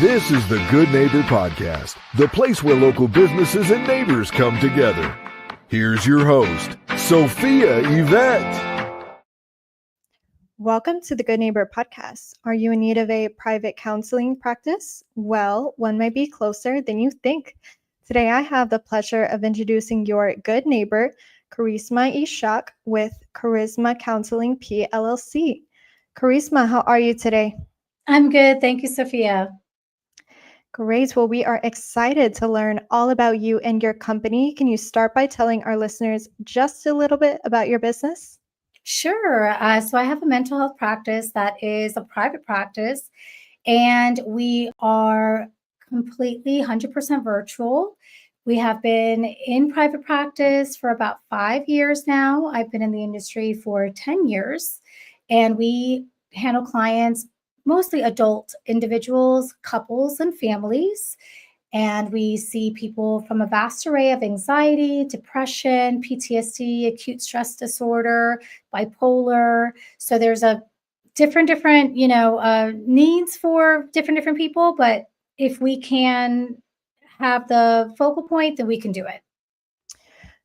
This is the Good Neighbor Podcast, the place where local businesses and neighbors come together. Here's your host, Sophia Yvette. Welcome to the Good Neighbor Podcast. Are you in need of a private counseling practice? Well, one might be closer than you think. Today, I have the pleasure of introducing your good neighbor, Karisma Ishaq with Karisma Counseling PLLC. Karisma, how are you today? I'm good. Thank you, Sophia. Great. Well, we are excited to learn all about you and your company. Can you start by telling our listeners just a little bit about your business? Sure. So I have a mental health practice that is a private practice, and we are completely 100% virtual. We have been in private practice for about 5 years now. I've been in the industry for 10 years, and we handle clients, mostly adult individuals, couples, and families. And we see people from a vast array of anxiety, depression, PTSD, acute stress disorder, bipolar. So there's a different needs for different people. But if we can have the focal point, then we can do it.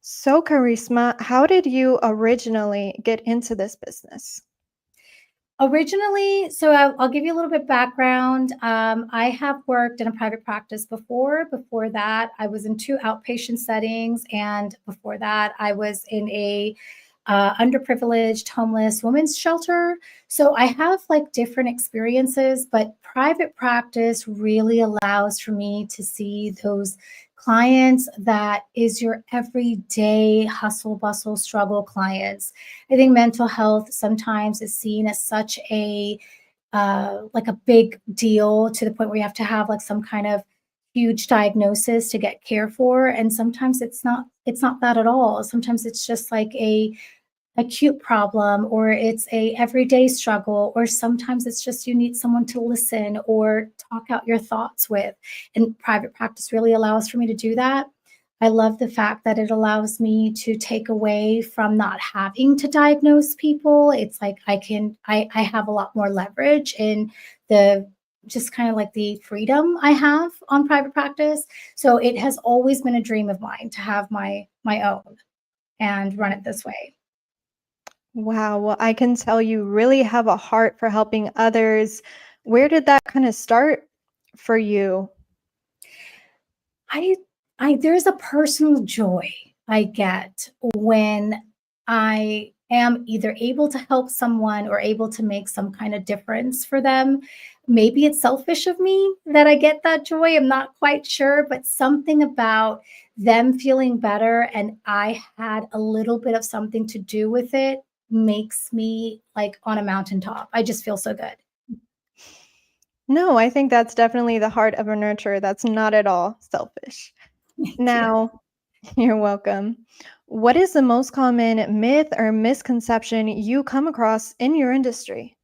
So, Karisma, how did you originally get into this business? Originally, so I'll give you a little bit of background. I have worked in a private practice before. Before that, I was in 2 outpatient settings. And before that, I was in a underprivileged homeless women's shelter. So I have like different experiences, but private practice really allows for me to see those clients that is your everyday hustle, bustle, struggle clients. I think mental health sometimes is seen as such a like a big deal, to the point where you have to have like some kind of huge diagnosis to get care for. And sometimes it's not that at all. Sometimes it's just like a acute problem, or it's a everyday struggle, or sometimes it's just you need someone to listen or talk out your thoughts with. And private practice really allows for me to do that. I love the fact that it allows me to take away from not having to diagnose people. It's like I have a lot more leverage in the just kind of like the freedom I have on private practice. So it has always been a dream of mine to have my own and run it this way. Wow. Well, I can tell you really have a heart for helping others. Where did that kind of start for you? There's a personal joy I get when I am either able to help someone or able to make some kind of difference for them. Maybe it's selfish of me that I get that joy. I'm not quite sure, but something about them feeling better and I had a little bit of something to do with it makes me like on a mountaintop. I just feel so good. No, I think that's definitely the heart of a nurturer. That's not at all selfish. Now, you're welcome. What is the most common myth or misconception you come across in your industry?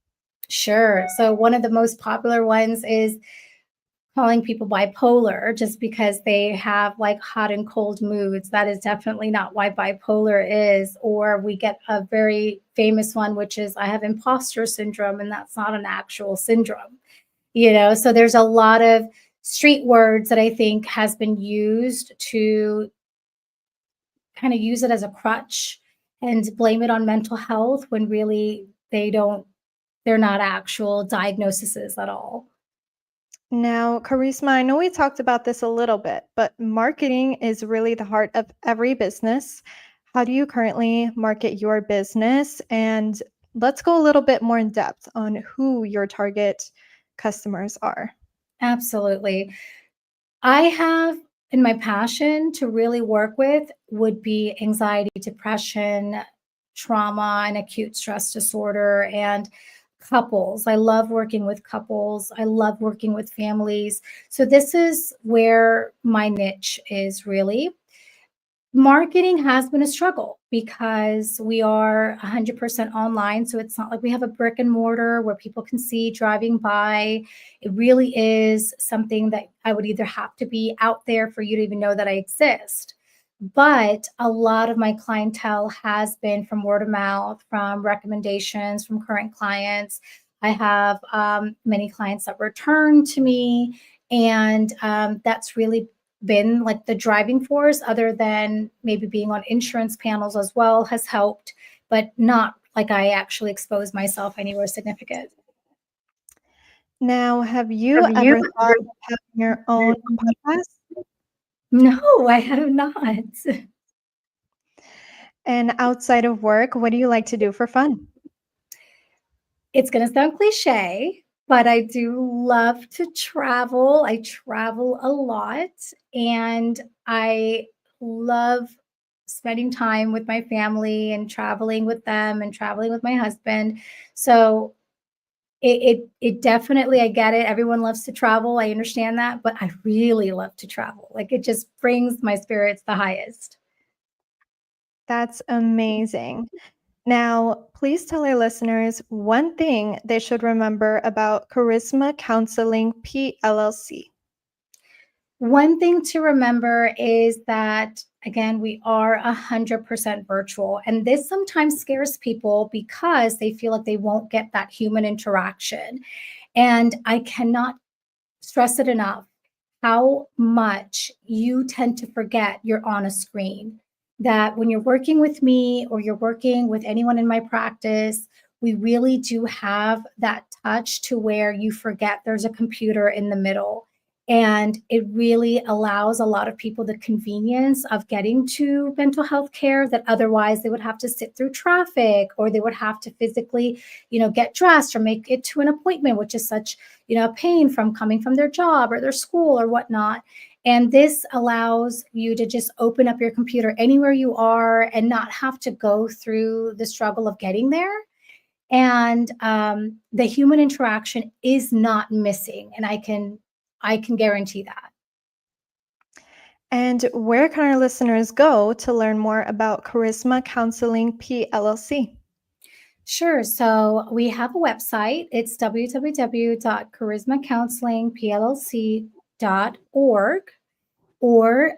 Sure. So one of the most popular ones is calling people bipolar just because they have like hot and cold moods. That is definitely not why bipolar is. Or we get a very famous one, which is I have imposter syndrome, and that's not an actual syndrome. So there's a lot of street words that I think has been used to kind of use it as a crutch and blame it on mental health, when really they're not actual diagnoses at all. Now, Karisma, I know we talked about this a little bit, but marketing is really the heart of every business. How do you currently market your business? And let's go a little bit more in depth on who your target customers are. Absolutely. I have in my passion to really work with would be anxiety, depression, trauma, and acute stress disorder, and couples. I love working with couples. I love working with families. So this is where my niche is really. Marketing has been a struggle because we are 100% online. So it's not like we have a brick and mortar where people can see driving by. It really is something that I would either have to be out there for you to even know that I exist. But a lot of my clientele has been from word of mouth, from recommendations from current clients. I have many clients that return to me, And that's really been like the driving force, other than maybe being on insurance panels as well has helped, but not like I actually exposed myself anywhere significant. Now, have you ever thought of having your own podcast? No, I have not. And outside of work, what do you like to do for fun? It's going to sound cliche, but I do love to travel. I travel a lot, and I love spending time with my family and traveling with them and traveling with my husband. So it definitely, I get it. Everyone loves to travel. I understand that, but I really love to travel. Like, it just brings my spirits the highest. That's amazing. Now, please tell our listeners one thing they should remember about Karisma Counseling PLLC. One thing to remember is that, again, we are 100% virtual. And this sometimes scares people because they feel like they won't get that human interaction. And I cannot stress it enough how much you tend to forget you're on a screen. That when you're working with me or you're working with anyone in my practice, we really do have that touch to where you forget there's a computer in the middle. And it really allows a lot of people the convenience of getting to mental health care that otherwise they would have to sit through traffic, or they would have to physically, get dressed or make it to an appointment, which is such, pain from coming from their job or their school or whatnot. And this allows you to just open up your computer anywhere you are and not have to go through the struggle of getting there. And the human interaction is not missing. And I can guarantee that. And where can our listeners go to learn more about Karisma Counseling PLLC? Sure. So we have a website. It's www.charismacounselingpllc.org. Or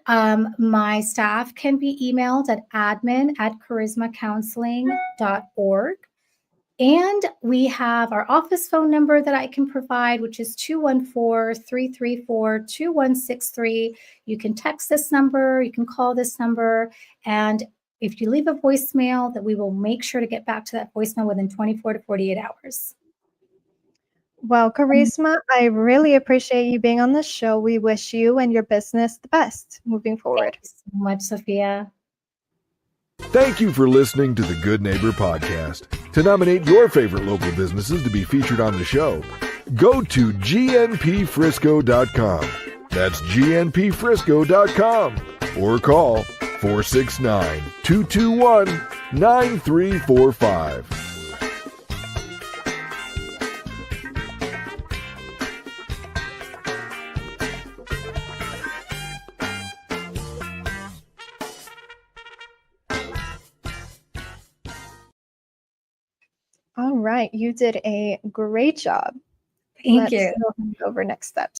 my staff can be emailed at admin@charismacounseling.org. And we have our office phone number that I can provide, which is 214-334-2163. You can text this number, you can call this number, and if you leave a voicemail, that we will make sure to get back to that voicemail within 24 to 48 hours. Well, Karisma, I really appreciate you being on the show. We wish you and your business the best moving forward. Thank you so much, Sophia. Thank you for listening to the Good Neighbor Podcast. To nominate your favorite local businesses to be featured on the show, go to gnpfrisco.com. That's gnpfrisco.com. Or call 469-221-9345. All right, you did a great job. Thank you. Let's go over next steps.